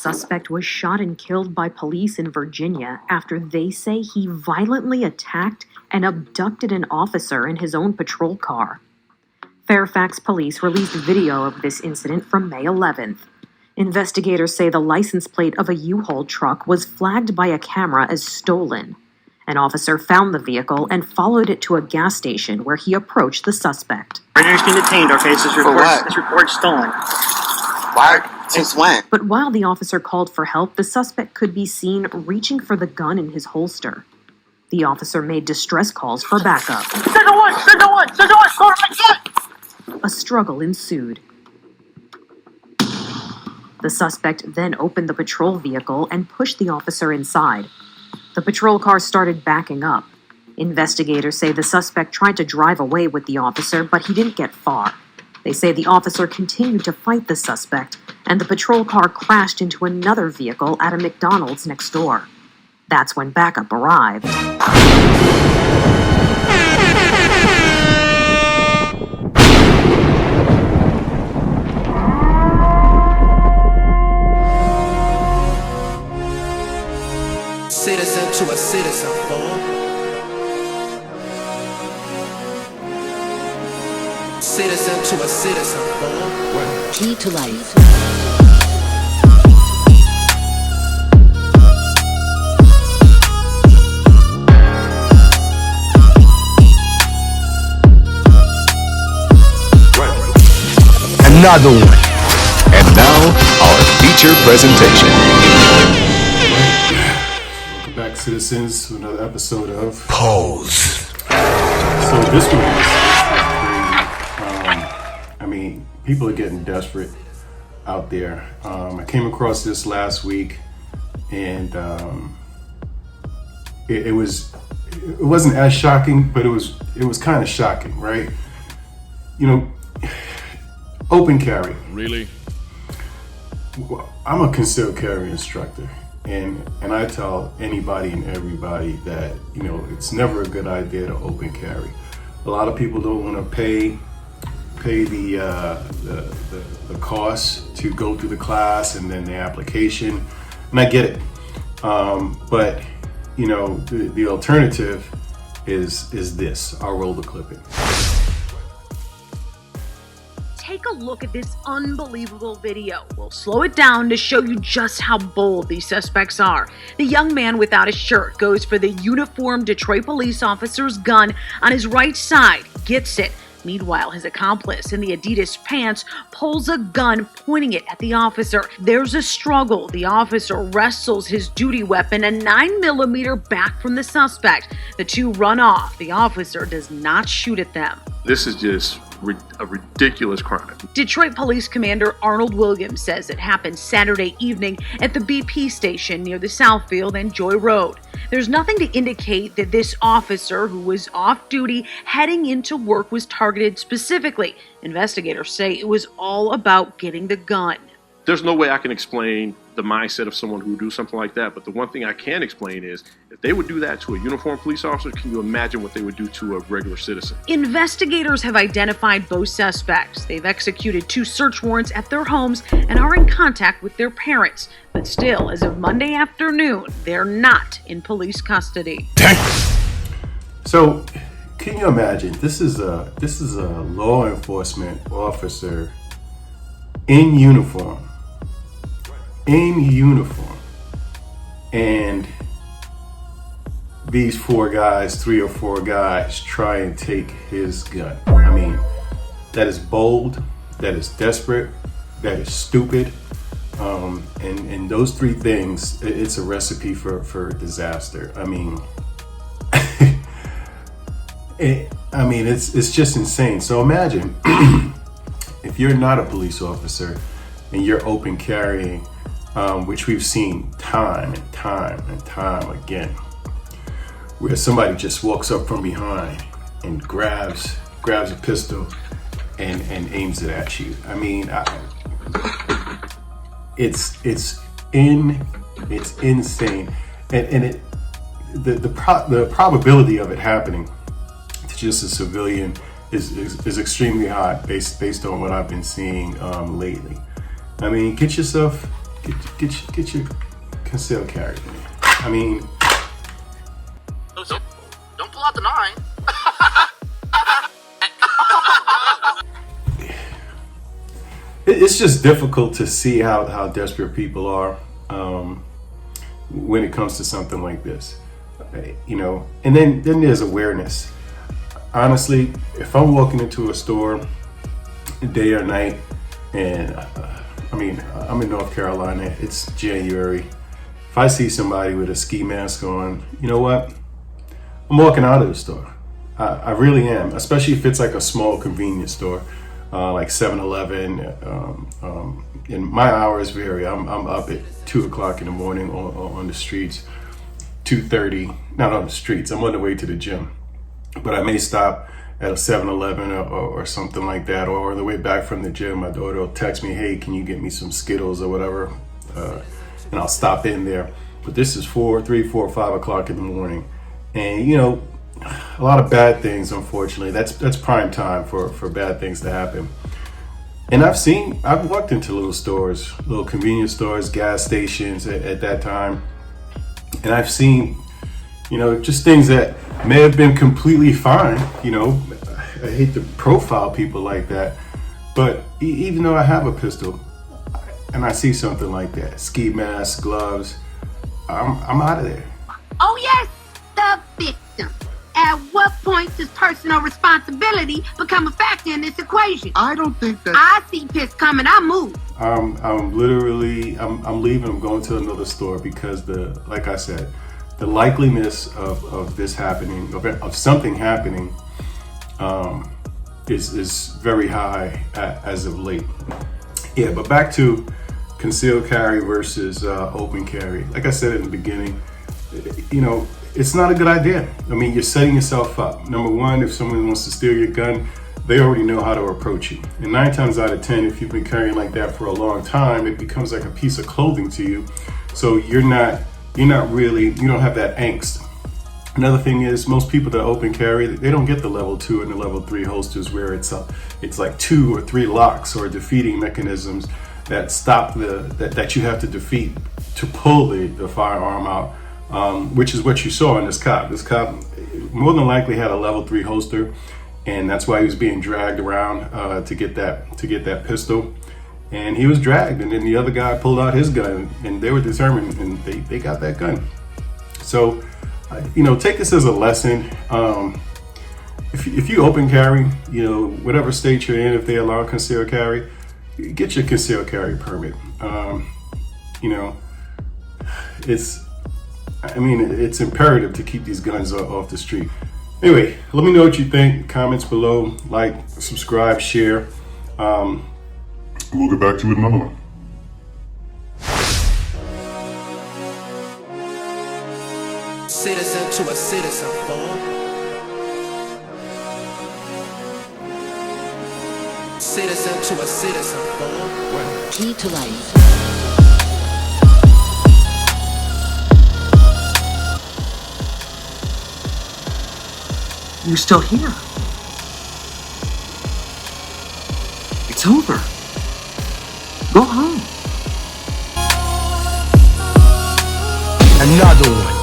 suspect was shot and killed by police in Virginia after they say he violently attacked and abducted an officer in his own patrol car. Fairfax police released video of this incident from May 11th. Investigators say the license plate of a U-Haul truck was flagged by a camera as stolen. An officer found the vehicle and followed it to a gas station where he approached the suspect. Prisoner's been detained, okay? This report stolen. Why? Since when? But while the officer called for help, the suspect could be seen reaching for the gun in his holster. The officer made distress calls for backup. Second one! Go right. A struggle ensued. The suspect then opened the patrol vehicle and pushed the officer inside. The patrol car started backing up. Investigators say the suspect tried to drive away with the officer, but he didn't get far. They say the officer continued to fight the suspect, and the patrol car crashed into another vehicle at a McDonald's next door. That's when backup arrived. Citizen to a citizen, fool. Citizen to a citizen, fool. Key to life. Another one. And now, our feature presentation. Welcome back, citizens, to another episode of Pose. So this one is crazy. I mean, people are getting desperate out there. I came across this last week, and it wasn't as shocking, but it was kind of shocking, right? You know, open carry. Really? Well, I'm a concealed carry instructor, and I tell anybody and everybody that, you know, it's never a good idea to open carry. A lot of people don't want to pay the cost to go through the class and then the application, and I get it. But you know, the alternative is this. I'll roll the clip in. Take a look at this unbelievable video. We'll slow it down to show you just how bold these suspects are. The young man without a shirt goes for the uniformed Detroit police officer's gun on his right side, gets it. Meanwhile, his accomplice in the Adidas pants pulls a gun, pointing it at the officer. There's a struggle. The officer wrestles his duty weapon, a 9mm, back from the suspect. The two run off. The officer does not shoot at them. This is just a ridiculous crime. Detroit Police Commander Arnold Williams says it happened Saturday evening at the BP station near the Southfield and Joy Road. There's nothing to indicate that this officer, who was off duty heading into work, was targeted specifically. Investigators say it was all about getting the gun. There's no way I can explain the mindset of someone who would do something like that, but the one thing I can explain is if they would do that to a uniformed police officer, can you imagine what they would do to a regular citizen? Investigators have identified both suspects. They've executed 2 search warrants at their homes and are in contact with their parents. But still, as of Monday afternoon, they're not in police custody. So, can you imagine? This is a law enforcement officer in uniform. And these 3 or 4 guys try and take his gun. I mean, that is bold, that is desperate, that is stupid, and those 3 things, it's a recipe for disaster. I mean, it's just insane. So imagine if you're not a police officer and you're open carrying, which we've seen time and time again, where somebody just walks up from behind and grabs a pistol and aims it at you. I mean, it's insane, and the probability of it happening to just a civilian is extremely high based on what I've been seeing lately. I mean, get yourself get your concealed carry. I mean, Don't pull out the 9. it's just difficult to see how desperate people are when it comes to something like this, and then there's awareness. Honestly, if I'm walking into a store day or night, and I'm in North Carolina, it's January, if I see somebody with a ski mask on, you know what, I'm walking out of the store. I really am, especially if it's like a small convenience store, like 7-Eleven. And my hours vary. I'm up at 2 o'clock in the morning on the streets, 2:30, not on the streets, I'm on the way to the gym. But I may stop at a 7-Eleven or something like that, or on the way back from the gym, my daughter will text me, hey, can you get me some Skittles or whatever? And I'll stop in there. But this is 3, 4, 5 o'clock in the morning. And, a lot of bad things, unfortunately. That's prime time for bad things to happen. And I've walked into little stores, little convenience stores, gas stations at that time. And I've seen, just things that may have been completely fine. I hate to profile people like that, but even though I have a pistol and I see something like that, ski mask, gloves, I'm out of there. Oh yes, the victim. At what point does personal responsibility become a factor in this equation? I don't think that. I see piss coming, I move. I'm leaving. I'm going to another store because like I said, the likeliness of this happening, of something happening, is very high as of late. Yeah, but back to concealed carry versus open carry. Like I said in the beginning, it's not a good idea. I mean, you're setting yourself up. Number one, if someone wants to steal your gun, they already know how to approach you. And 9 times out of 10, if you've been carrying like that for a long time, it becomes like a piece of clothing to you. So you don't have that angst. Another thing is, most people that open carry, they don't get the level 2 and the level 3 holsters where it's like 2 or 3 locks or defeating mechanisms that stop that you have to defeat to pull the firearm out. Which is what you saw in this cop. This cop more than likely had a level 3 holster, and that's why he was being dragged around to get that pistol. And he was dragged, and then the other guy pulled out his gun, and they were determined, and they got that gun. So, take this as a lesson. If you open carry, whatever state you're in, if they allow concealed carry, get your concealed carry permit. It's imperative to keep these guns off the street. Anyway, let me know what you think. Comments below, like, subscribe, share. We'll get back to it another one. Citizen to a citizen, boy. Citizen to a citizen, boy. Key to life. You're still here. It's over. Go home. Another one.